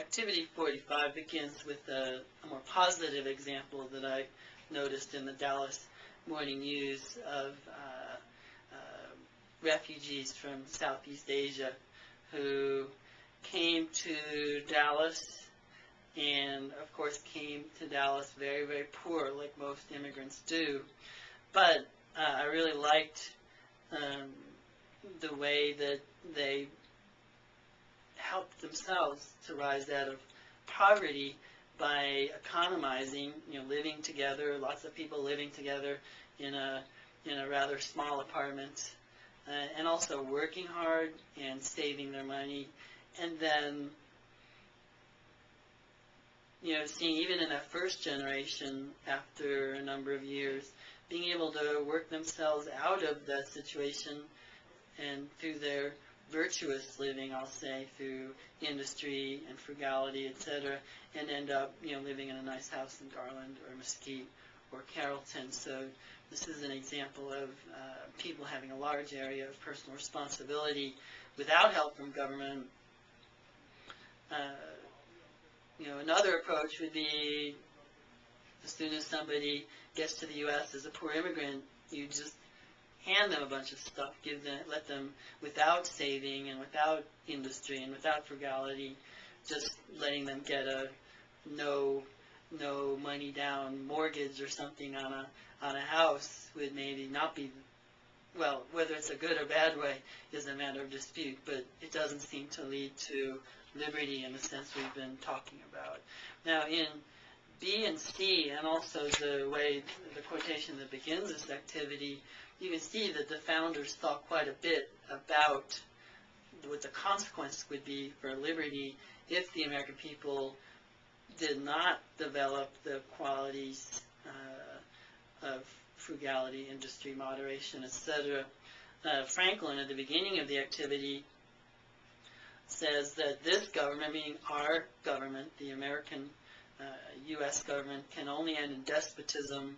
Activity 45 begins with a more positive example that I noticed in the Dallas Morning News of refugees from Southeast Asia who came to Dallas, and of course came to Dallas very, very poor, like most immigrants do. But I really liked the way that they helped themselves to rise out of poverty by economizing, living together, lots of people living together in a rather small apartment, and also working hard and saving their money, and then seeing even in that first generation, after a number of years, being able to work themselves out of that situation and through their virtuous living, I'll say, through industry and frugality, etc., and end up, living in a nice house in Garland or Mesquite or Carrollton. So this is an example of people having a large area of personal responsibility without help from government. Another approach would be, as soon as somebody gets to the U.S. as a poor immigrant, you just hand them a bunch of stuff, let them, without saving and without industry and without frugality, just letting them get a no money down mortgage or something on a house would maybe not be, well, whether it's a good or bad way is a matter of dispute, but it doesn't seem to lead to liberty in the sense we've been talking about. Now in B and C, and also the way, the quotation that begins this activity, you can see that the founders thought quite a bit about what the consequence would be for liberty if the American people did not develop the qualities of frugality, industry, moderation, etc. Franklin, at the beginning of the activity, says that this government, meaning our government, the American U.S. government, can only end in despotism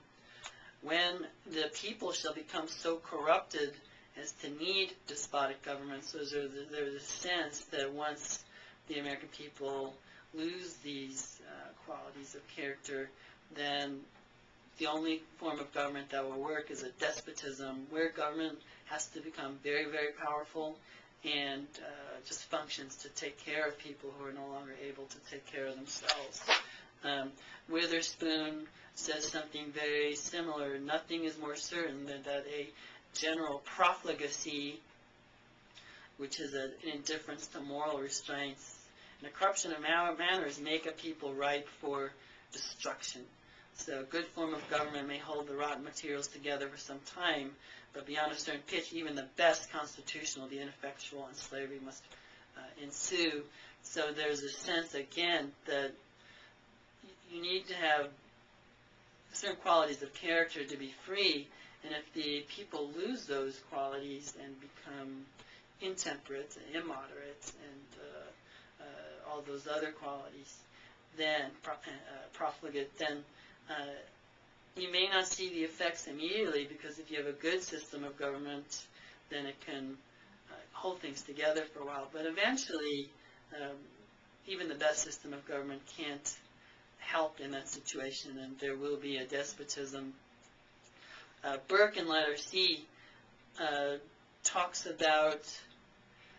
when the people shall become so corrupted as to need despotic governments. So there's a sense that once the American people lose these qualities of character, then the only form of government that will work is a despotism, where government has to become very, very powerful and just functions to take care of people who are no longer able to take care of themselves. Witherspoon says something very similar. Nothing is more certain than that a general profligacy, which is an indifference to moral restraints, and a corruption of manners make a people ripe for destruction. So a good form of government may hold the rotten materials together for some time, but beyond a certain pitch, even the best constitution will be ineffectual and slavery must ensue. So there's a sense, again, that you need to have certain qualities of character to be free, and if the people lose those qualities and become intemperate and immoderate and all those other qualities, then profligate, then you may not see the effects immediately, because if you have a good system of government, then it can hold things together for a while. But eventually, even the best system of government can't help in that situation, and there will be a despotism. Burke in letter C talks about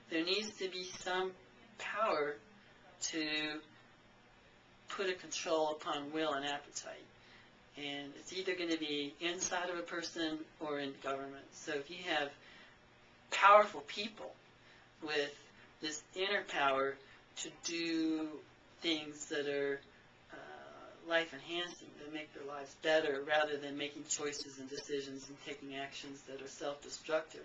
there needs to be some power to put a control upon will and appetite. And it's either going to be inside of a person or in government. So if you have powerful people with this inner power to do things that are life-enhancing, that make their lives better, rather than making choices and decisions and taking actions that are self-destructive.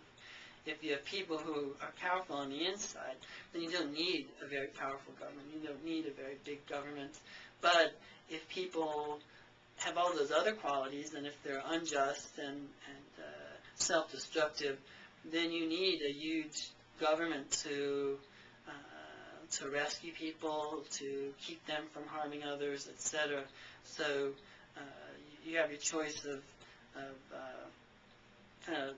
If you have people who are powerful on the inside, then you don't need a very powerful government. You don't need a very big government. But if people have all those other qualities, and if they're unjust and self-destructive, then you need a huge government to rescue people, to keep them from harming others, etc. So you have your choice of kind of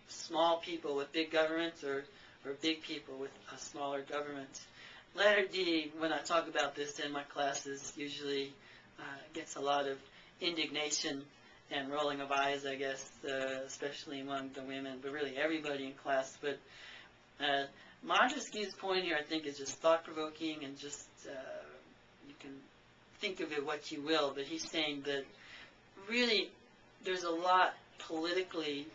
small people with big governments, or big people with a smaller government. Letter D, when I talk about this in my classes, usually gets a lot of indignation and rolling of eyes, I guess, especially among the women, but really everybody in class. But Montesquieu's point here, I think, is just thought-provoking, and just you can think of it what you will, but he's saying that really there's a lot politically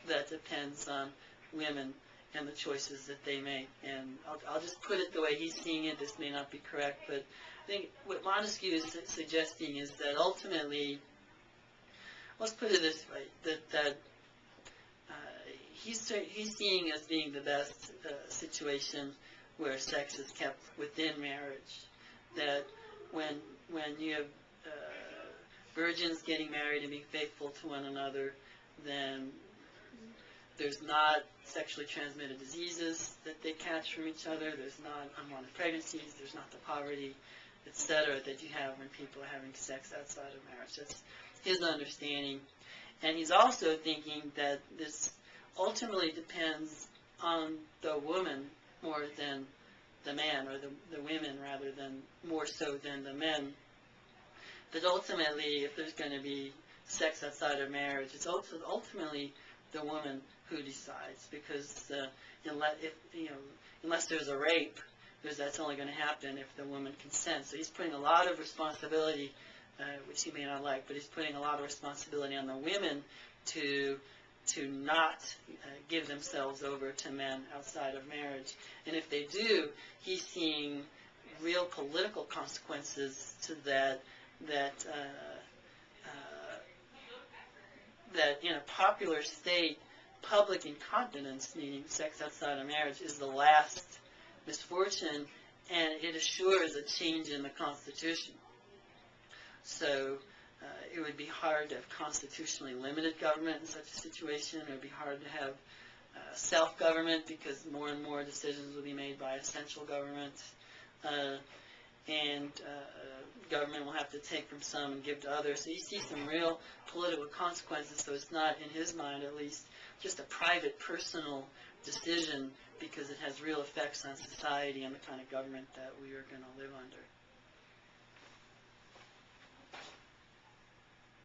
that depends on women and the choices that they make. And I'll just put it the way he's seeing it. This may not be correct, but I think what Montesquieu is suggesting is that ultimately, let's put it this way, that he's seeing as being the best situation where sex is kept within marriage. That when you have virgins getting married and being faithful to one another, then there's not sexually transmitted diseases that they catch from each other. There's not unwanted pregnancies. There's not the poverty, etc., that you have when people are having sex outside of marriage. That's his understanding. And he's also thinking that this ultimately depends on the woman more than the man, or the women rather than more so than the men. That ultimately, if there's going to be sex outside of marriage, it's ultimately the woman who decides, because unless there's a rape, because that's only going to happen if the woman consents. So he's putting a lot of responsibility, which he may not like, but he's putting a lot of responsibility on the women to not give themselves over to men outside of marriage. And if they do, he's seeing real political consequences to that in a popular state, public incontinence, meaning sex outside of marriage, is the last misfortune, and it assures a change in the Constitution. So it would be hard to have constitutionally limited government in such a situation. It would be hard to have self-government, because more and more decisions will be made by a central government. And government will have to take from some and give to others. So you see some real political consequences, so it's not, in his mind at least, just a private, personal decision, because it has real effects on society and the kind of government that we are going to live under.